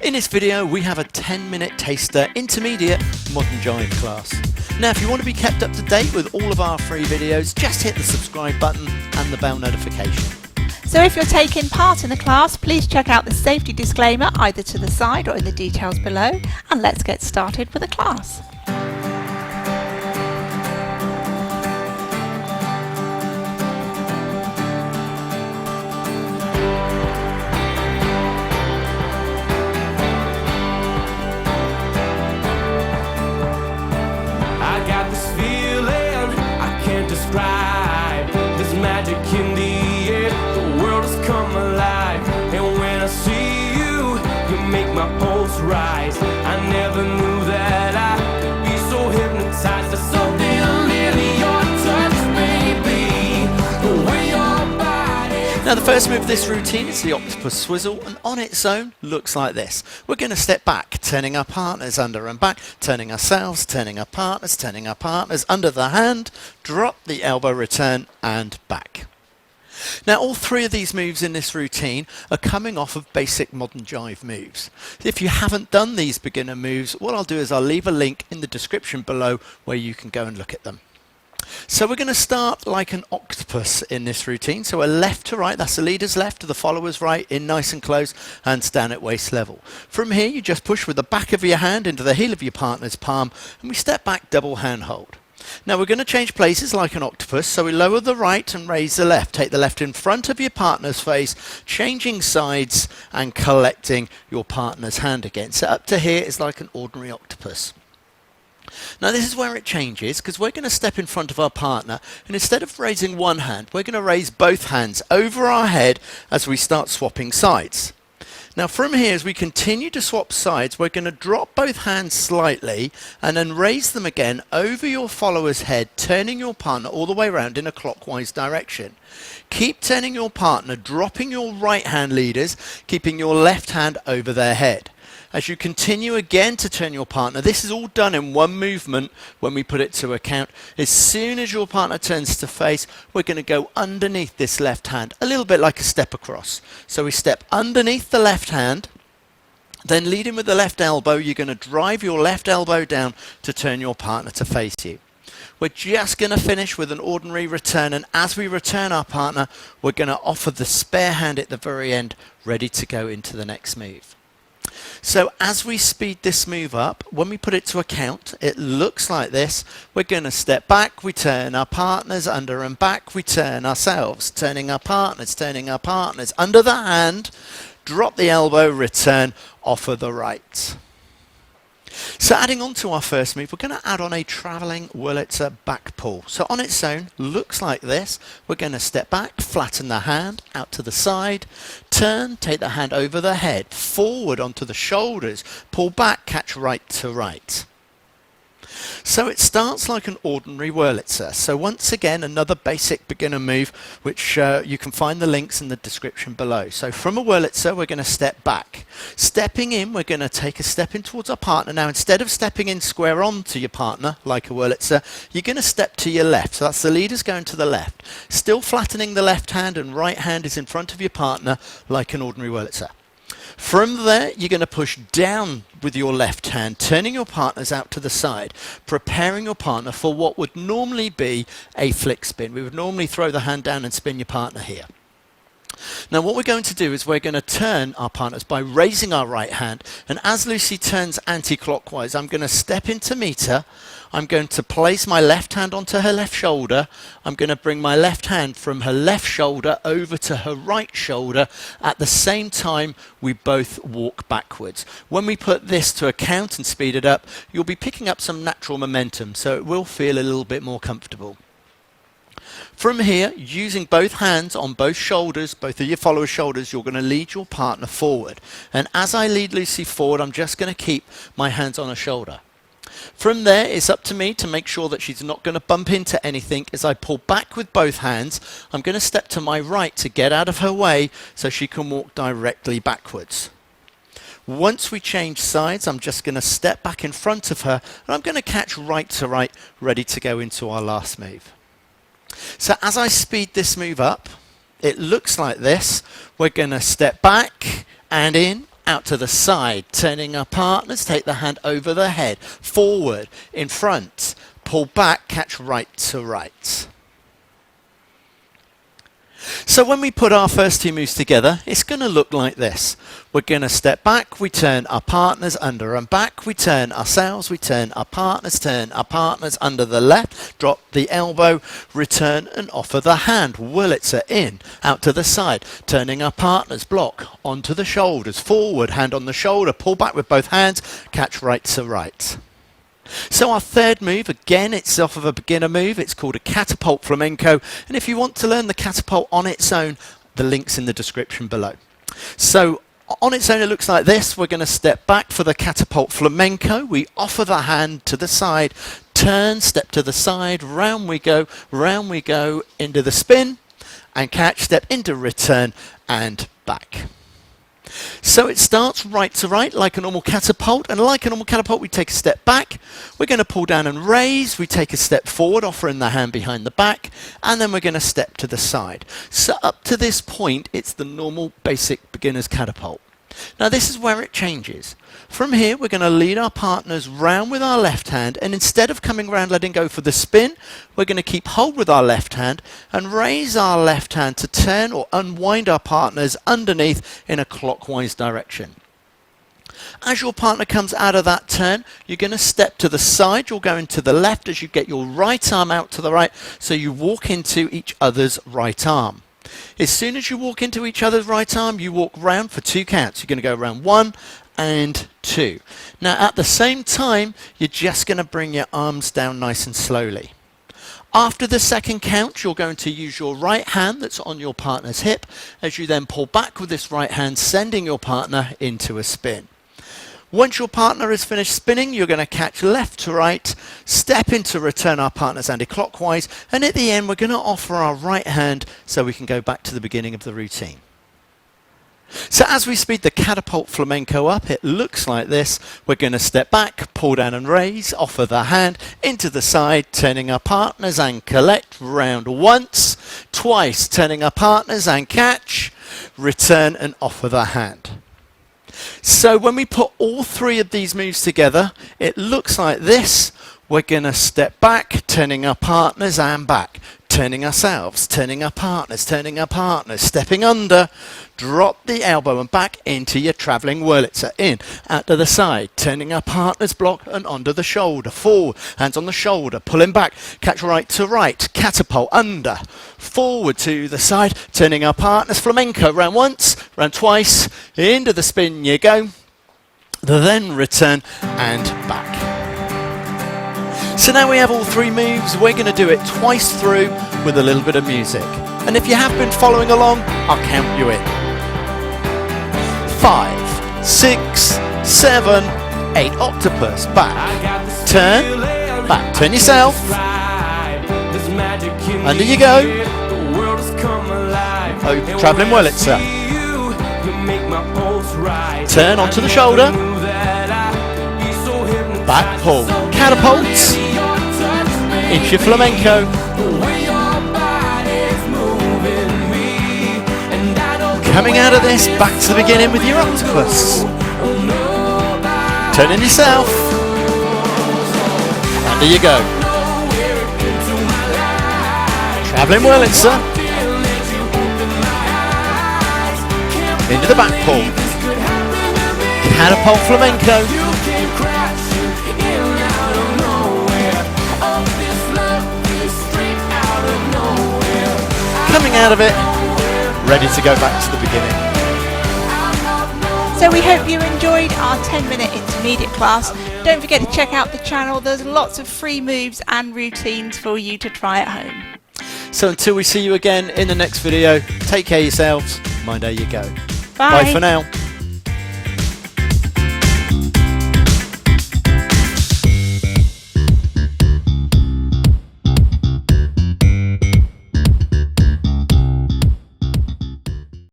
In this video we have a 10-minute taster intermediate modern jive class. Now if you want to be kept up to date with all of our free videos, just hit the subscribe button and the bell notification. So if you're taking part in the class, please check out the safety disclaimer either to the side or in the details below, and let's get started with the class. Describe this magic in the air, the world has come alive. And when I see you, you make my pulse rise. I never knew that I could be so hypnotized. There's something in your touch, baby, the way your body. Now the first move of this routine is the octopus swizzle, and on its own looks like this. We're going to step back, turning our partners under and back, turning ourselves, turning our partners, under the hand, drop the elbow, return and back. Now all three of these moves in this routine are coming off of basic modern jive moves. If you haven't done these beginner moves, what I'll do is I'll leave a link in the description below where you can go and look at them. So we're going to start like an octopus in this routine. So we're left to right, that's the leader's left to the follower's right, in nice and close, hands down at waist level. From here you just push with the back of your hand into the heel of your partner's palm, and we step back, double hand hold. Now we're going to change places like an octopus, so we lower the right and raise the left. Take the left in front of your partner's face, changing sides and collecting your partner's hand again. So up to here is like an ordinary octopus. Now this is where it changes, because we're going to step in front of our partner, and instead of raising one hand, we're going to raise both hands over our head as we start swapping sides. Now from here, as we continue to swap sides, we're going to drop both hands slightly and then raise them again over your follower's head, turning your partner all the way around in a clockwise direction. Keep turning your partner, dropping your right hand leaders, keeping your left hand over their head. As you continue again to turn your partner, this is all done in one movement when we put it to account. As soon as your partner turns to face, we're going to go underneath this left hand, a little bit like a step across. So we step underneath the left hand, then leading with the left elbow, you're going to drive your left elbow down to turn your partner to face you. We're just going to finish with an ordinary return, and as we return our partner, we're going to offer the spare hand at the very end, ready to go into the next move. So as we speed this move up, when we put it to account, it looks like this. We're going to step back, we turn our partners under and back, we turn ourselves, turning our partners, under the hand, drop the elbow, return, offer the right. So adding on to our first move, we're going to add on a travelling Wurlitzer back pull. So on its own, looks like this. We're going to step back, flatten the hand, out to the side, turn, take the hand over the head, forward onto the shoulders, pull back, catch right to right. So it starts like an ordinary Wurlitzer. So once again, another basic beginner move, which you can find the links in the description below. So from a Wurlitzer, we're going to step back. Stepping in, we're going to take a step in towards our partner. Now, instead of stepping in square on to your partner, like a Wurlitzer, you're going to step to your left. So that's the leaders going to the left. Still flattening the left hand, and right hand is in front of your partner, like an ordinary Wurlitzer. From there, you're going to push down with your left hand, turning your partners out to the side, preparing your partner for what would normally be a flick spin. We would normally throw the hand down and spin your partner here. Now what we're going to do is we're going to turn our partners by raising our right hand, and as Lucy turns anti-clockwise, I'm going to step into meet her. I'm going to place my left hand onto her left shoulder. I'm going to bring my left hand from her left shoulder over to her right shoulder. At the same time, we both walk backwards. When we put this to account and speed it up, you'll be picking up some natural momentum, so it will feel a little bit more comfortable. From here, using both hands on both shoulders, both of your followers' shoulders, you're going to lead your partner forward. And as I lead Lucy forward, I'm just going to keep my hands on her shoulder. From there, it's up to me to make sure that she's not going to bump into anything. As I pull back with both hands, I'm going to step to my right to get out of her way so she can walk directly backwards. Once we change sides, I'm just going to step back in front of her, and I'm going to catch right to right, ready to go into our last move. So as I speed this move up, it looks like this. We're going to step back and in, out to the side, turning our partners, take the hand over the head, forward, in front, pull back, catch right to right. So when we put our first two moves together, it's going to look like this. We're going to step back, we turn our partners under and back, we turn ourselves, we turn our partners under the left, drop the elbow, return and offer the hand. Wurlitzer in, out to the side, turning our partners, block, onto the shoulders, forward, hand on the shoulder, pull back with both hands, catch right to right. So our third move, again, it's off of a beginner move. It's called a catapult flamenco. And if you want to learn the catapult on its own, the link's in the description below. So on its own, it looks like this. We're going to step back for the catapult flamenco. We offer the hand to the side, turn, step to the side, round we go, into the spin, and catch, step into return, and back. So it starts right to right like a normal catapult, and like a normal catapult we take a step back, we're going to pull down and raise, we take a step forward offering the hand behind the back, and then we're going to step to the side. So up to this point it's the normal basic beginner's catapult. Now this is where it changes. From here we're going to lead our partners round with our left hand, and instead of coming round letting go for the spin, we're going to keep hold with our left hand and raise our left hand to turn or unwind our partners underneath in a clockwise direction. As your partner comes out of that turn, you're going to step to the side, you'll go into the left as you get your right arm out to the right, so you walk into each other's right arm. As soon as you walk into each other's right arm, you walk round for 2 counts. You're going to go around 1 and 2. Now at the same time, you're just going to bring your arms down nice and slowly. After the second count, you're going to use your right hand that's on your partner's hip as you then pull back with this right hand, sending your partner into a spin. Once your partner has finished spinning, you're going to catch left to right, step into return our partners anti-clockwise, and at the end we're going to offer our right hand so we can go back to the beginning of the routine. So as we speed the catapult flamenco up, it looks like this. We're going to step back, pull down and raise, offer the hand into the side, turning our partners and collect, round once, twice, turning our partners and catch, return and offer the hand. So when we put all 3 of these moves together, it looks like this. We're going to step back, turning our partners and back, turning ourselves, turning our partners, stepping under, drop the elbow and back into your travelling Wurlitzer, in, out to the side, turning our partners, block and onto the shoulder, forward, hands on the shoulder, pulling back, catch right to right, catapult under, forward to the side, turning our partners, flamenco, round once, round twice, into the spin you go, then return and back. So now we have all 3 moves. We're going to do it twice through with a little bit of music. And if you have been following along, I'll count you in. 5, 6, 7, 8, octopus, back, turn yourself, under you go, travelling Wurlitzer, turn onto the shoulder, back pull, catapults, into your flamenco, coming out of this, back to the beginning with your octopus, turning yourself, under you go, travelling Wurlitzer, into the back pull, catapult flamenco, coming out of it, ready to go back to the beginning. So we hope you enjoyed our 10-minute intermediate class. Don't forget to check out the channel. There's lots of free moves and routines for you to try at home. So until we see you again in the next video, take care of yourselves, mind how you go. Bye. Bye for now.